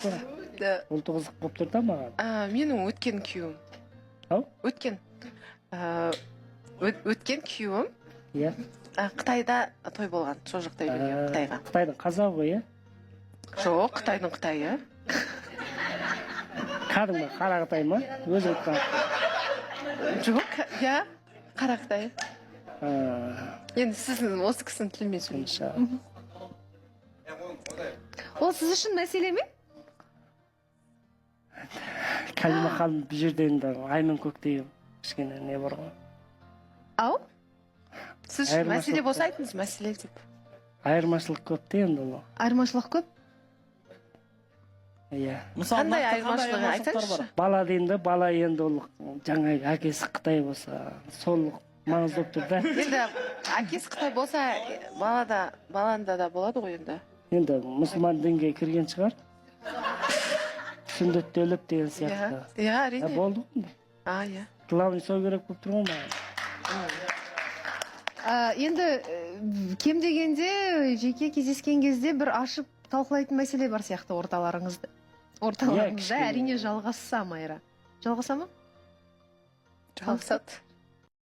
па? Ол қызық болып тұр да маған. Менің өткен күйеуім. Ау? Өткен күйеуім Иә. Қытайда той болған, сол жақта үйленген Қытайға. Қытайдың қазағы, иә? Жоқ, Қытайдың Қытайы. Кәдімгі қара Қытай ма? Өзі айтқан. Жоқ, иә, қара Қытай. Енді сіздің осы кісінің тілімен сөйлейсіз. Ол сіз үшін мәселе ме? Кәлима ханым бұл жерде енді ай мен көктей кішкене не бар ғой. Ау? Сіз үшін мәселе болса айтыңыз, мәселе деп. Айырмашылық көп те енді ол. Айырмашылық көп? Иә. Қандай айырмашылығы айтыңызшы? Бала деймін, бала енді ол жаңа әкесі Қытай болса, сол маңызды болып тұр да. Енді әкесі Қытай болса, баланда да болады ғой енді. Енді мұсылман дінге кірген шығар. Сүндеттеліп деген сияқты. Иә, әрине. Болды ғой. Иә. Главный сол керек болып тұр ғой маған. Енді кем дегенде жеке кездескен кезде бір ашып талқылайтын мәселе бар сияқты орталарыңызда. Әрине жалғасса, Майра. Жалғаса ма? Жалғасады.